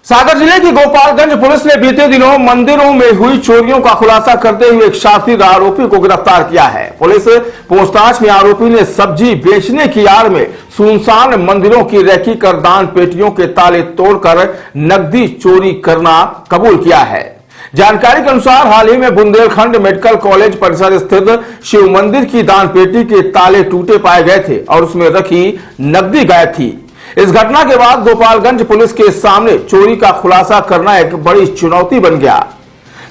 सागर जिले की गोपालगंज पुलिस ने बीते दिनों मंदिरों में हुई चोरियों का खुलासा करते हुए एक शातिर आरोपी को गिरफ्तार किया है। पुलिस पूछताछ में आरोपी ने सब्जी बेचने की आड़ में सुनसान मंदिरों की रैकी कर दान पेटियों के ताले तोड़कर नकदी चोरी करना कबूल किया है। जानकारी के अनुसार हाल ही में बुंदेलखंड मेडिकल कॉलेज परिसर स्थित शिव मंदिर की दान पेटी के ताले टूटे पाए गए थे और उसमें रखी नकदी गायब थी। इस घटना के बाद गोपालगंज पुलिस के सामने चोरी का खुलासा करना एक बड़ी चुनौती बन गया।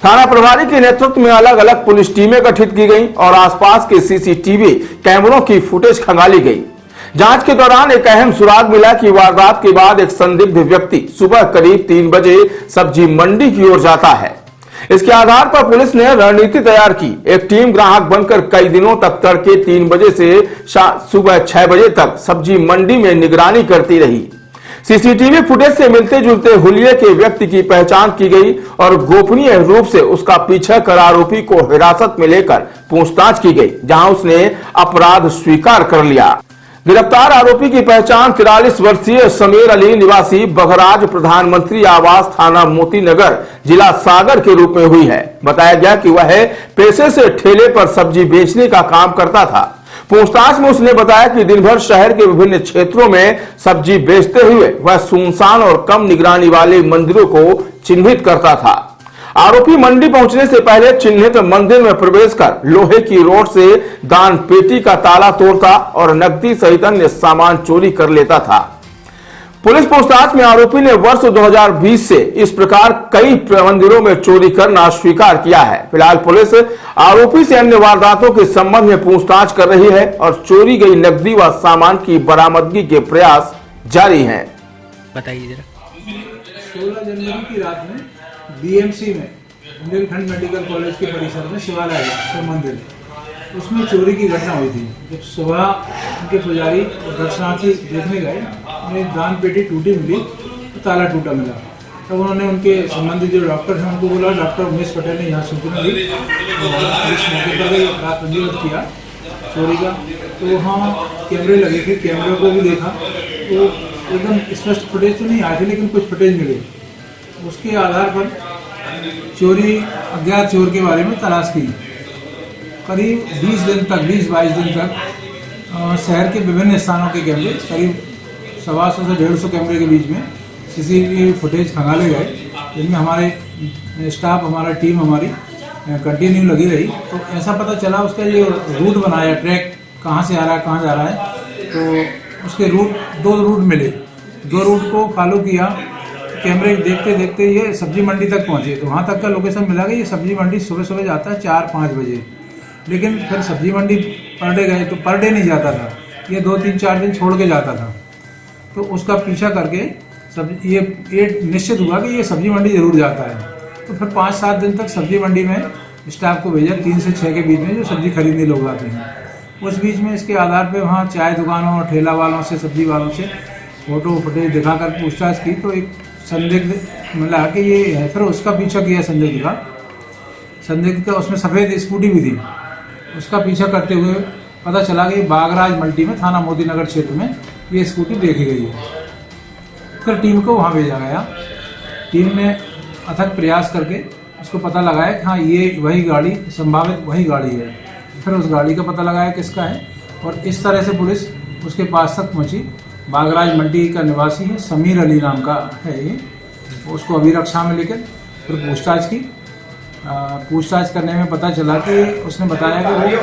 थाना प्रभारी के नेतृत्व में अलग अलग पुलिस टीमें गठित की गईं और आसपास के सीसीटीवी कैमरों की फुटेज खंगाली गई। जांच के दौरान एक अहम सुराग मिला कि वारदात के बाद एक संदिग्ध व्यक्ति सुबह करीब 3 बजे सब्जी मंडी की ओर जाता है। इसके आधार पर पुलिस ने रणनीति तैयार की। एक टीम ग्राहक बनकर कई दिनों तक तड़के 3 बजे से सुबह 6 बजे तक सब्जी मंडी में निगरानी करती रही। सीसीटीवी फुटेज से मिलते जुलते हुलिये के व्यक्ति की पहचान की गई और गोपनीय रूप से उसका पीछा कर आरोपी को हिरासत में लेकर पूछताछ की गई, जहां उसने अपराध स्वीकार कर लिया। गिरफ्तार आरोपी की पहचान 43 वर्षीय समीर अली निवासी बघराज प्रधानमंत्री आवास थाना मोती नगर जिला सागर के रूप में हुई है। बताया गया कि वह पेशे से ठेले पर सब्जी बेचने का काम करता था। पूछताछ में उसने बताया कि दिन भर शहर के विभिन्न क्षेत्रों में सब्जी बेचते हुए वह सुनसान और कम निगरानी वाले मंदिरों को चिन्हित करता था। आरोपी मंडी पहुंचने से पहले चिन्हित मंदिर में प्रवेश कर लोहे की रॉड से दान पेटी का ताला तोड़ता और नकदी सहित अन्य सामान चोरी कर लेता था। पुलिस पूछताछ में आरोपी ने वर्ष 2020 से इस प्रकार कई मंदिरों में चोरी करना स्वीकार किया है। फिलहाल पुलिस आरोपी से अन्य वारदातों के संबंध में पूछताछ कर रही है और चोरी गई नकदी व सामान की बरामदगी के प्रयास जारी हैं। बताइए जरा। 16 जनवरी की रात में बीएमसी में बुंदेलखंड मेडिकल कॉलेज के परिसर में शिवालय है, शिव मंदिर, उसमें चोरी की घटना हुई थी। जब सुबह उनके पुजारी दर्शनार्थी देखने गए, उन्हें दान पेटी टूटी मिली तो ताला टूटा मिला। तब उन्होंने उनके संबंधित जो डॉक्टर हैं उनको बोला, डॉक्टर उमेश पटेल ने यहाँ सूचना दी और इस मौके पर रात पंजीबद्ध किया चोरी का। तो वहाँ कैमरे लगे थे, कैमरे को भी देखा तो एकदम स्पष्ट फुटेज तो नहीं आए थे, लेकिन कुछ फुटेज मिले। उसके आधार पर चोरी अज्ञात चोर के बारे में तलाश की। करीब 20-22 दिन तक शहर के विभिन्न स्थानों के कैमरे, करीब 125 से 150 कैमरे के बीच में सीसीटीवी फुटेज खंगाले गए, जिनमें हमारे स्टाफ, हमारा टीम हमारी कंटिन्यू लगी रही। तो ऐसा पता चला उसका ये रूट बनाया, ट्रैक कहाँ से आ रहा है, कहाँ जा रहा है। तो उसके दो रूट मिले, 2 रूट को फॉलो किया। कैमरे देखते देखते ये सब्जी मंडी तक पहुंचे तो वहाँ तक का लोकेशन मिला कि ये सब्जी मंडी सुबह जाता है 4-5 बजे। लेकिन फिर सब्जी मंडी पर डे गए तो पर डे नहीं जाता था, ये 2-3-4 दिन छोड़ के जाता था। तो उसका पीछा करके ये निश्चित हुआ कि ये सब्जी मंडी जरूर जाता है। तो फिर 5-7 दिन तक सब्जी मंडी में स्टाफ को भेजा, 3 से 6 के बीच में जो सब्जी खरीदने लोग आते हैं। उस बीच में इसके आधार पर वहाँ चाय दुकानों और ठेला वालों से, सब्जी वालों से फोटो फुटेज दिखाकर पूछताछ की तो एक संदिग्ध मिला कि ये है। फिर उसका पीछा किया संदिग्ध का उसमें सफ़ेद स्कूटी भी थी। उसका पीछा करते हुए पता चला कि बागराज मल्टी में थाना मोती नगर क्षेत्र में ये स्कूटी देखी गई है। फिर टीम को वहाँ भेजा गया। टीम ने अथक प्रयास करके उसको पता लगाया कि हाँ ये वही गाड़ी, संभावित वही गाड़ी है। फिर उस गाड़ी का पता लगाया किसका है और इस तरह से पुलिस उसके पास तक पहुँची। बागराज मंडी का निवासी है, समीर अली नाम का है ये। उसको अभिरक्षा में लेकर फिर पूछताछ की। पूछताछ करने में पता चला कि उसने बताया कि वो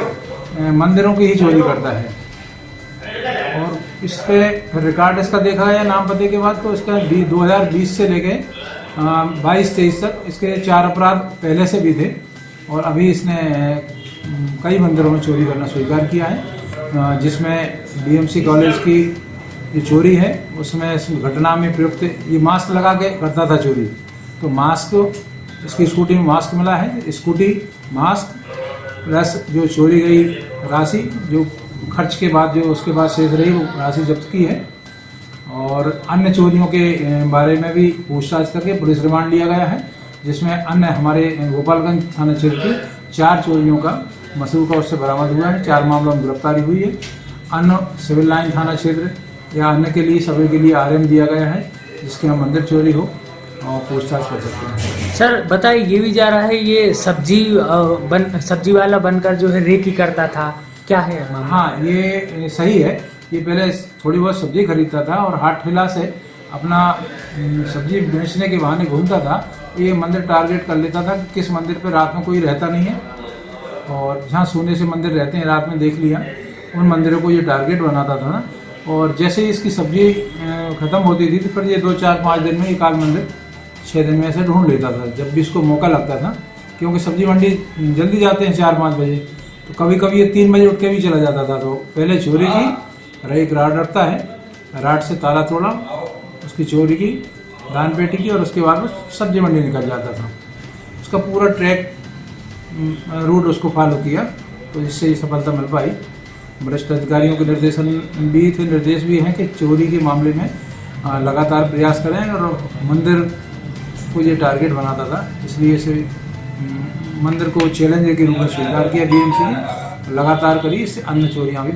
मंदिरों की ही चोरी करता है। और इस पर फिर रिकॉर्ड इसका देखा गया नाम पते के बाद, तो इसका 2020 से लेके 22-23 तक इसके 4 अपराध पहले से भी थे और अभी इसने कई मंदिरों में चोरी करना स्वीकार किया है। जिसमें बीएमसी कॉलेज की जो चोरी है उसमें इस घटना में प्रयुक्त ये मास्क लगा के करता था चोरी। तो मास्क, इसकी स्कूटी में मास्क मिला है, स्कूटी, मास्क प्लस जो चोरी गई राशि, जो खर्च के बाद जो उसके बाद शेष रही वो राशि जब्त की है। और अन्य चोरियों के बारे में भी पूछताछ करके पुलिस रिमांड लिया गया है, जिसमें अन्य हमारे गोपालगंज थाना क्षेत्र की 4 चोरियों का मसूल का उससे बरामद हुआ है। 4 मामलों में गिरफ्तारी हुई है। अन्य सिविल लाइन थाना क्षेत्र या अन्य के लिए सभी के लिए RM दिया गया है, जिसके यहाँ मंदिर चोरी हो। और पूछताछ कर सकते हैं। सर बताइए, ये भी जा रहा है ये सब्जी वाला बनकर जो है रेकी करता था, क्या है मामला? हाँ, ये सही है। ये पहले थोड़ी बहुत सब्जी खरीदता था और हाट ठेला से अपना सब्जी बेचने के बहाने घूमता था। ये मंदिर टारगेट कर लेता था कि किस मंदिर पर रात में कोई रहता नहीं है, और जहाँ सोने से मंदिर रहते हैं रात में देख लिया, उन मंदिरों को ये टारगेट बनाता था ना। और जैसे ही इसकी सब्जी ख़त्म होती थी तो फिर ये 2-4-5 दिन में एकाध मंदिर 6 दिन में ऐसे ढूंढ लेता था, जब भी इसको मौका लगता था। क्योंकि सब्जी मंडी जल्दी जाते हैं 4-5 बजे, तो कभी कभी ये 3 बजे उठ के भी चला जाता था। तो पहले चोरी की, एक राड रखता है, राड से ताला तोड़ा, उसकी चोरी की, दान पेटी की, और उसके बाद वो सब्जी मंडी निकल जाता था। उसका पूरा ट्रैक रूट उसको फॉलो किया, तो इससे ही सफलता मिल पाई। वरिष्ठ अधिकारियों के निर्देश भी हैं कि चोरी के मामले में लगातार प्रयास करें, और मंदिर को ये टारगेट बनाता था, इसलिए इसे मंदिर को चैलेंज के रूप में स्वीकार किया बीएमसी ने, लगातार करी, इससे अन्य चोरियां भी